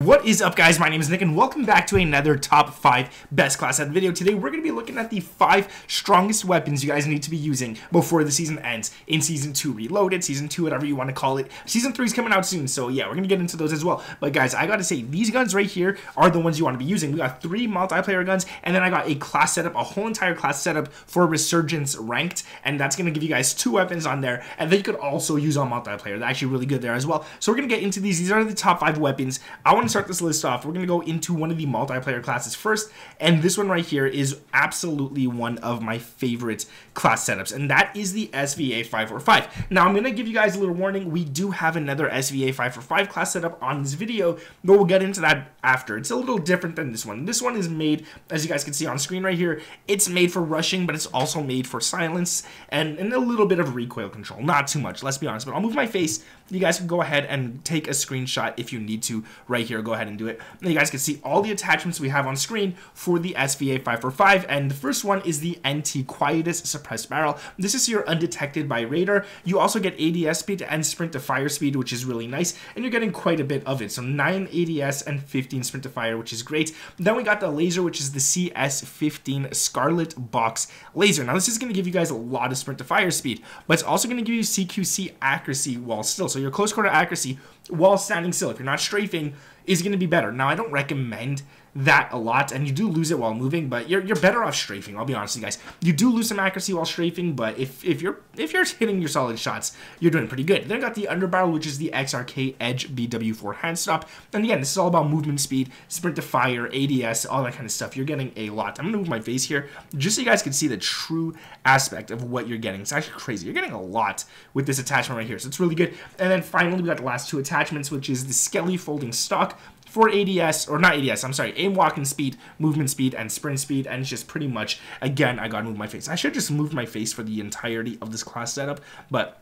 What is up, guys? My name is Nick and welcome back to another top 5 best class set video. Today we're going to be looking at the 5 strongest weapons you guys need to be using before the season ends in Season 2 Reloaded, Season 2, whatever you want to call it. Season 3 is coming out soon, so yeah, we're going to get into those as well. But guys, I got to say, these guns right here are the ones you want to be using. We got 3 multiplayer guns, and then I got a class setup, a whole entire class setup for Resurgence Ranked, and that's going to give you guys 2 weapons on there, and then you could also use on multiplayer. They're actually really good there as well. So we're going to get into these. These are the top 5 weapons. I want to start this list off. We're going to go into one of the multiplayer classes first, and this one right here is absolutely one of my favorite class setups, and that is the SVA 545. Now, I'm going to give you guys a little warning. We do have another SVA 545 class setup on this video, but we'll get into that after. It's a little different than this one. This one is made, as you guys can see on screen right here, it's made for rushing, but it's also made for silence and a little bit of recoil control. Not too much, let's be honest, but I'll move my face. You guys can go ahead and take a screenshot if you need to right here. Go ahead and do it. And you guys can see all the attachments we have on screen for the SVA 545. And the first one is the NT Quietus Suppressed Barrel. This is your undetected by radar. You also get ADS speed and sprint to fire speed, which is really nice. And you're getting quite a bit of it. So 9 ADS and 15 sprint to fire, which is great. Then we got the laser, which is the CS15 Scarlet Box Laser. Now this is going to give you guys a lot of sprint to fire speed, but it's also going to give you CQC accuracy while still. So your close quarter accuracy while standing still, if you're not strafing, is going to be better. Now, I don't recommend that a lot, and you do lose it while moving, but you're better off strafing. I'll be honest with you guys. You do lose some accuracy while strafing, but if you're hitting your solid shots, you're doing pretty good. Then I got the underbarrel, which is the XRK Edge BW4 hand stop. And again, this is all about movement speed, sprint to fire, ADS, all that kind of stuff. You're getting a lot. I'm gonna move my face here just so you guys can see the true aspect of what you're getting. It's actually crazy. You're getting a lot with this attachment right here, so it's really good. And then finally, we got the last 2 attachments, which is the Skelly Folding Stock for ADS, or not ADS, I'm sorry, aim, walking speed, movement speed, and sprint speed, and it's just pretty much, again, I gotta move my face. I should just move my face for the entirety of this class setup, but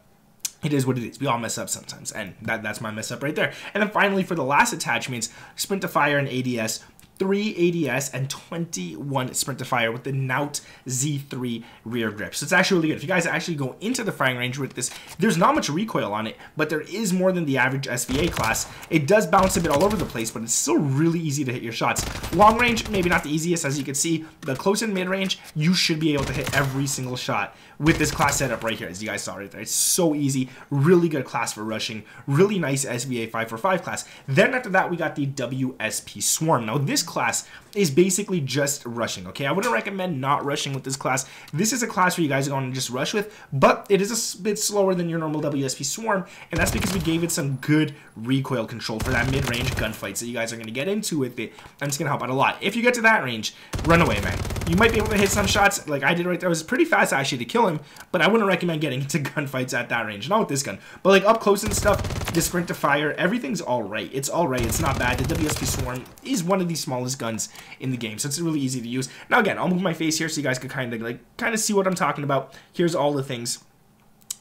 it is what it is. We all mess up sometimes, and that's my mess up right there. And then finally, for the last attachments, sprint to fire and ADS, 3 ADS and 21 sprint to fire with the Naut Z3 rear grip. So it's actually really good. If you guys actually go into the firing range with this, there's not much recoil on it, but there is more than the average SVA class. It does bounce a bit all over the place, but it's still really easy to hit your shots. Long range, maybe not the easiest, as you can see, but close and mid range, you should be able to hit every single shot with this class setup right here, as you guys saw right there. It's so easy, really good class for rushing, really nice SVA 545 class. Then after that, we got the WSP Swarm. Now this class is basically just rushing, okay? I wouldn't recommend not rushing with this class. This is a class where you guys are going to just rush with, but it is a bit slower than your normal WSP Swarm, and that's because we gave it some good recoil control for that mid-range gunfights that you guys are going to get into with it, and it's going to help out a lot. If you get to that range, run away, man. You might be able to hit some shots like I did right there. It was pretty fast actually to kill him, but I wouldn't recommend getting into gunfights at that range. Not with this gun, but like up close and stuff, the sprint to fire, everything's all right. It's all right. It's not bad. The WSP Swarm is one of the smallest guns in the game, so it's really easy to use. Now again, I'll move my face here so you guys can kind of see what I'm talking about. Here's all the things.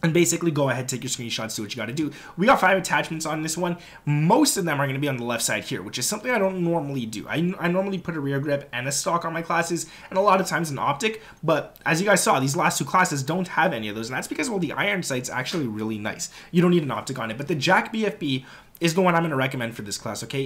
And basically, go ahead, take your screenshots, do what you got to do. We got 5 attachments on this one. Most of them are going to be on the left side here, which is something I don't normally do. I normally put a rear grip and a stock on my classes, and a lot of times an optic. But as you guys saw, these last 2 classes don't have any of those, and that's because, well, the iron sight's actually really nice. You don't need an optic on it. But the JAK BFB is the one I'm going to recommend for this class, okay?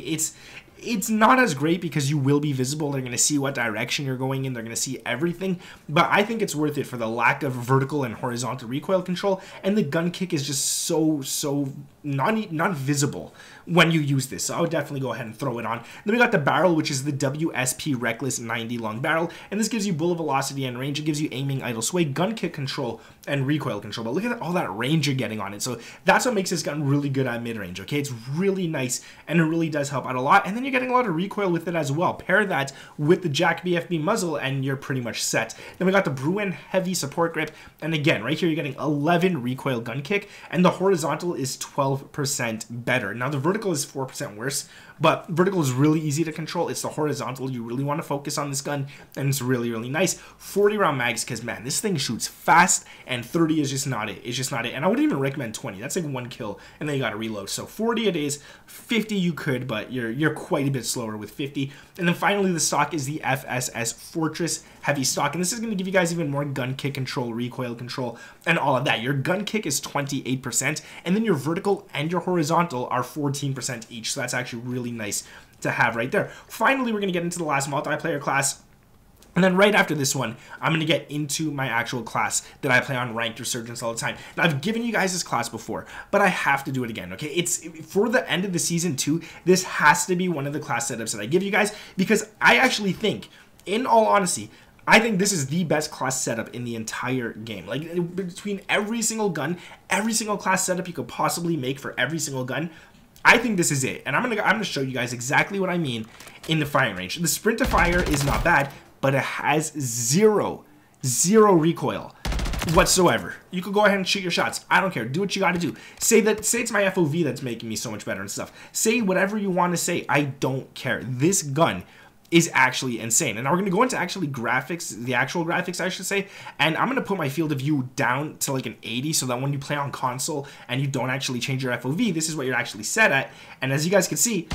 It's not as great because you will be visible. They're going to see what direction you're going in. They're going to see everything. But I think it's worth it for the lack of vertical and horizontal recoil control. And the gun kick is just so not visible when you use this. So I would definitely go ahead and throw it on. Then we got the barrel, which is the WSP Reckless 90 long barrel. And this gives you bullet velocity and range. It gives you aiming, idle sway, gun kick control, and recoil control. But look at all that range you're getting on it. So that's what makes this gun really good at mid-range, okay? It's really nice, and it really does help out a lot. And then you're getting a lot of recoil with it as well. Pair that with the JAK BFB muzzle, and you're pretty much set. Then we got the Bruen Heavy Support Grip. And again, right here, you're getting 11 recoil gun kick, and the horizontal is 12% better. Now, the vertical is 4% worse, but vertical is really easy to control. It's the horizontal you really want to focus on this gun, and it's really, really nice. 40 round mags, because man, this thing shoots fast, and 30 is just not it. It's just not it. And I wouldn't even recommend 20. That's like 1 kill, and then you got to reload. So 40 it is. 50 you could, but you're quite a bit slower with 50. And then finally, the stock is the FSS Fortress Heavy Stock, and this is going to give you guys even more gun kick control, recoil control, and all of that. Your gun kick is 28%, and then your vertical and your horizontal are 14% each, so that's actually really nice to have right there. Finally, we're going to get into the last multiplayer class. And then right after this one, I'm going to get into my actual class that I play on Ranked Resurgence all the time. Now, I've given you guys this class before, but I have to do it again, okay? It's for the end of the Season 2, this has to be one of the class setups that I give you guys, because I actually think, in all honesty, I think this is the best class setup in the entire game. Like, between every single gun, every single class setup you could possibly make for every single gun, I think this is it. And I'm gonna show you guys exactly what I mean in the firing range. The sprint to fire is not bad, but it has zero recoil whatsoever. You could go ahead and shoot your shots. I don't care. Do what you got to do. Say it's my FOV that's making me so much better and stuff. Say whatever you want to say. I don't care. This gun is actually insane. And now we're going to go into actually graphics, the actual graphics, I should say. And I'm going to put my field of view down to like an 80 so that when you play on console and you don't actually change your FOV, this is what you're actually set at. And as you guys can see,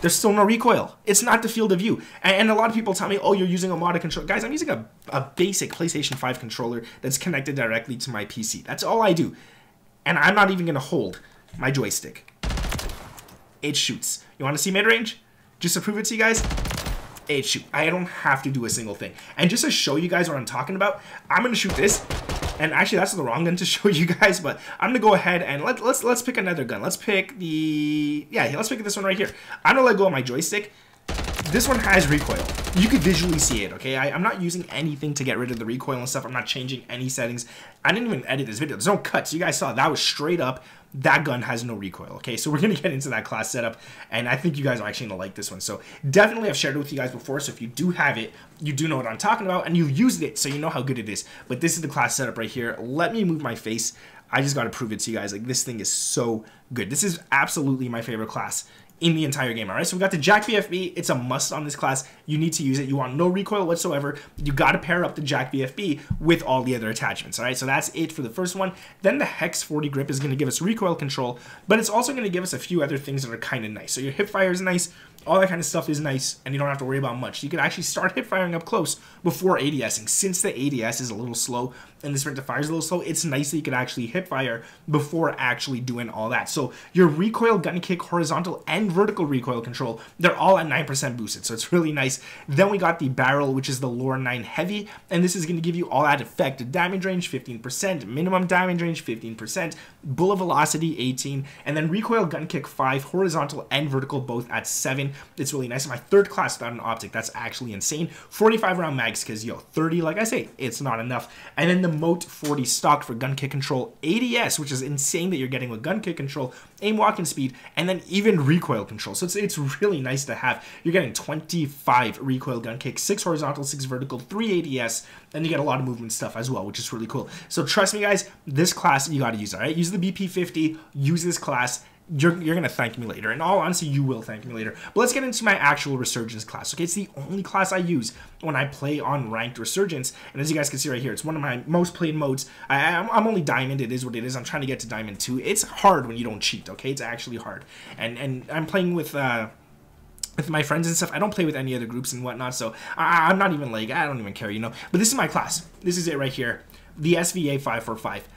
there's still no recoil. It's not the field of view. And a lot of people tell me, oh, you're using a modded controller. Guys, I'm using a basic PlayStation 5 controller that's connected directly to my PC. That's all I do. And I'm not even going to hold my joystick. It shoots. You want to see mid-range? Just to prove it to you guys? It shoots. I don't have to do a single thing. And just to show you guys what I'm talking about, I'm going to shoot this. And actually, that's the wrong gun to show you guys, but I'm gonna go ahead and let's pick another gun. Let's pick let's pick this one right here. I'm gonna let go of my joystick. This one has recoil. You could visually see it, okay? I'm not using anything to get rid of the recoil and stuff. I'm not changing any settings. I didn't even edit this video. There's no cuts. You guys saw that was straight up. That gun has no recoil, okay? So we're going to get into that class setup, and I think you guys are actually going to like this one. So definitely I've shared it with you guys before, so if you do have it, you do know what I'm talking about, and you've used it, so you know how good it is. But this is the class setup right here. Let me move my face. I just got to prove it to you guys. Like, this thing is so good. This is absolutely my favorite class in the entire game. All right, so we got the JAK BFB. It's a must on this class. You need to use it. You want no recoil whatsoever. You got to pair up the JAK BFB with all the other attachments. All right, so that's it for the first one. Then the Hex 40 grip is going to give us recoil control, but it's also going to give us a few other things that are kind of nice. So your hip fire is nice. All that kind of stuff is nice, and you don't have to worry about much. You can actually start hip firing up close before ADSing. Since the ADS is a little slow and the sprint to fire is a little slow, it's nice that you can actually hip fire before actually doing all that. So your recoil, gun kick, horizontal, and vertical recoil control, they're all at 9% boosted, so it's really nice. Then we got the barrel, which is the Lore 9 heavy, and this is going to give you all that effect. Damage range 15%, minimum damage range 15%, bullet velocity 18, and then recoil, gun kick 5, horizontal and vertical both at 7. It's really nice. My third class without an optic, that's actually insane. 45 round mags, because 30, like I say, it's not enough. And then the Mote 40 stock for gun kick control, ADS, which is insane that you're getting with gun kick control, aim walking speed, and then even recoil control. So it's really nice to have. You're getting 25 recoil gun kick, 6 horizontal, 6 vertical, 3 ADS, and you get a lot of movement stuff as well, which is really cool. So trust me, guys, this class you got to use. All right, use the BP50, use this class. You're gonna thank me later. In all honesty, you will thank me later. But let's get into my actual Resurgence class. Okay, it's the only class I use when I play on Ranked Resurgence, and as you guys can see right here, it's one of my most played modes. I'm only Diamond. It is what it is. I'm trying to get to Diamond 2. It's hard when you don't cheat. Okay, it's actually hard. And I'm playing with my friends and stuff. I don't play with any other groups and whatnot, so I'm not even like, I don't even care, you know. But this is my class. This is it right here. The SVA 545.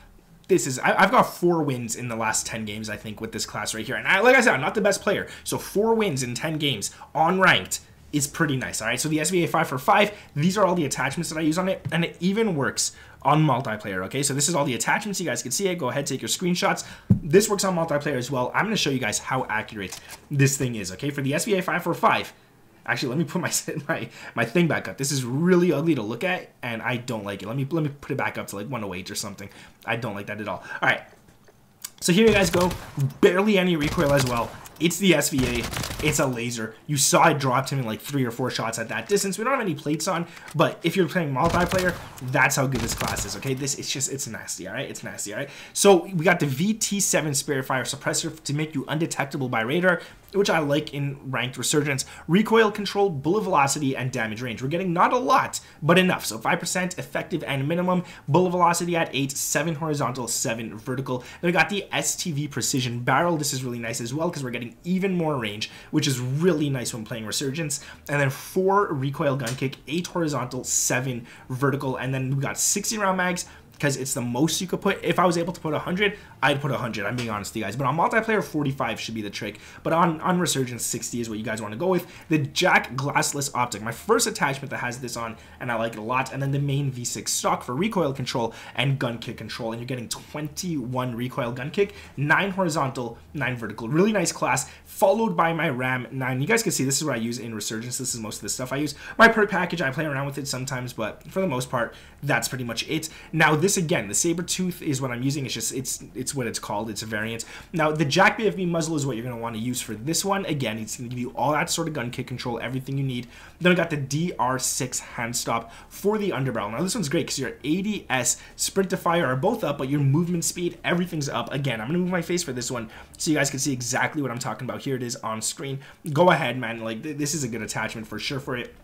This is, I've got 4 wins in the last 10 games, I think, with this class right here. And like I said, I'm not the best player. So 4 wins in 10 games on Ranked is pretty nice, all right? So the SVA 545, these are all the attachments that I use on it, and it even works on multiplayer, okay? So this is all the attachments. You guys can see it. Go ahead, take your screenshots. This works on multiplayer as well. I'm going to show you guys how accurate this thing is, okay? For the SVA 545, actually, let me put my thing back up. This is really ugly to look at, and I don't like it. Let me put it back up to like 108 or something. I don't like that at all. All right. So here you guys go. Barely any recoil as well. It's the SVA. It's a laser. You saw I dropped him in like 3 or 4 shots at that distance. We don't have any plates on, but if you're playing multiplayer, that's how good this class is, okay? It's nasty, all right? It's nasty, all right? So we got the VT7 Spirit Fire Suppressor to make you undetectable by radar, which I like in Ranked Resurgence. Recoil control, bullet velocity, and damage range. We're getting not a lot, but enough. So 5% effective and minimum. Bullet velocity at 8, 7 horizontal, 7 vertical. Then we got the STV Precision Barrel. This is really nice as well because we're getting even more range, which is really nice when playing Resurgence. And then 4 recoil gun kick, 8 horizontal, 7 vertical. And then we got 60 round mags, because it's the most you could put. If I was able to put 100, I'd put 100. I'm being honest with you guys. But on multiplayer, 45 should be the trick. But on Resurgence, 60 is what you guys want to go with. The Jack Glassless Optic, my first attachment that has this on, and I like it a lot. And then the main V6 stock for recoil control and gun kick control. And you're getting 21 recoil gun kick, 9 horizontal, 9 vertical. Really nice class, followed by my RAM 9. You guys can see this is what I use in Resurgence. This is most of the stuff I use. My perk package, I play around with it sometimes, but for the most part, that's pretty much it. Now this again, the Sabertooth is what I'm using. It's just it's what it's called. It's a variant. Now the Jack BFB muzzle is what you're going to want to use for this one. Again, it's going to give you all that sort of gun kick control, everything you need. Then I got the DR6 hand stop for the underbarrel. Now this one's great because your ADS, sprint to fire are both up, but your movement speed, everything's up. Again, I'm going to move my face for this one so you guys can see exactly what I'm talking about. Here it is on screen. Go ahead, man. Like this is a good attachment for sure for it.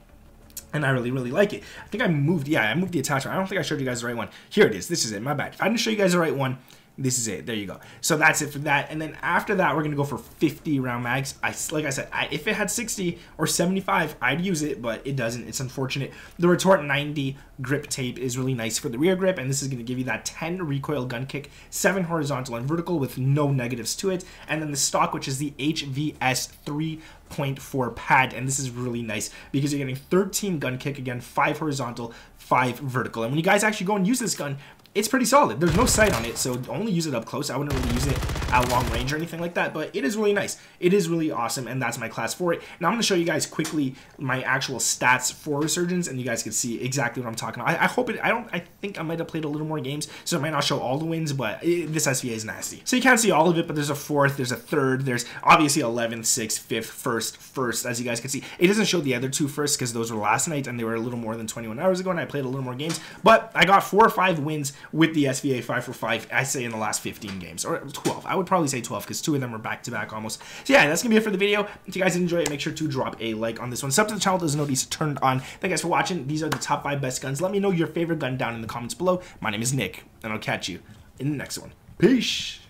And I really, really like it. I think I moved the attachment. I don't think I showed you guys the right one. Here it is. This is it. My bad. If I didn't show you guys the right one, this is it. There you go. So that's it for that. And then after that, we're going to go for 50 round mags. Like I said, if it had 60 or 75, I'd use it, but it doesn't. It's unfortunate. The Retort 90 grip tape is really nice for the rear grip, and this is going to give you that 10 recoil gun kick, 7 horizontal and vertical with no negatives to it. And then the stock, which is the HVS 3.4 pad, and this is really nice because you're getting 13 gun kick, again 5 horizontal, 5 vertical. And when you guys actually go and use this gun, it's pretty solid. There's no sight on it, so only use it up close. I wouldn't really use it at long range or anything like that, but it is really nice. It is really awesome, and that's my class for it. Now I'm going to show you guys quickly my actual stats for Resurgence, and you guys can see exactly what I'm talking about. I hope it, I think I might have played a little more games, so it might not show all the wins, but this SVA is nasty. So you can't see all of it, but there's a 4th, there's a 3rd, there's obviously 11th, 6th, 5th, 1st, as you guys can see. It doesn't show the other 2 firsts because those were last night, and they were a little more than 21 hours ago, and I played a little more games, but I got 4 or 5 wins with the SVA 5 for 5, I say in the last 15 games, or 12. I would probably say 12 because 2 of them were back-to-back almost. So yeah, that's going to be it for the video. If you guys enjoy it, make sure to drop a like on this one. Sub to the channel, those notifications turned on. Thank you guys for watching. These are the top 5 best guns. Let me know your favorite gun down in the comments below. My name is Nick, and I'll catch you in the next one. Peace!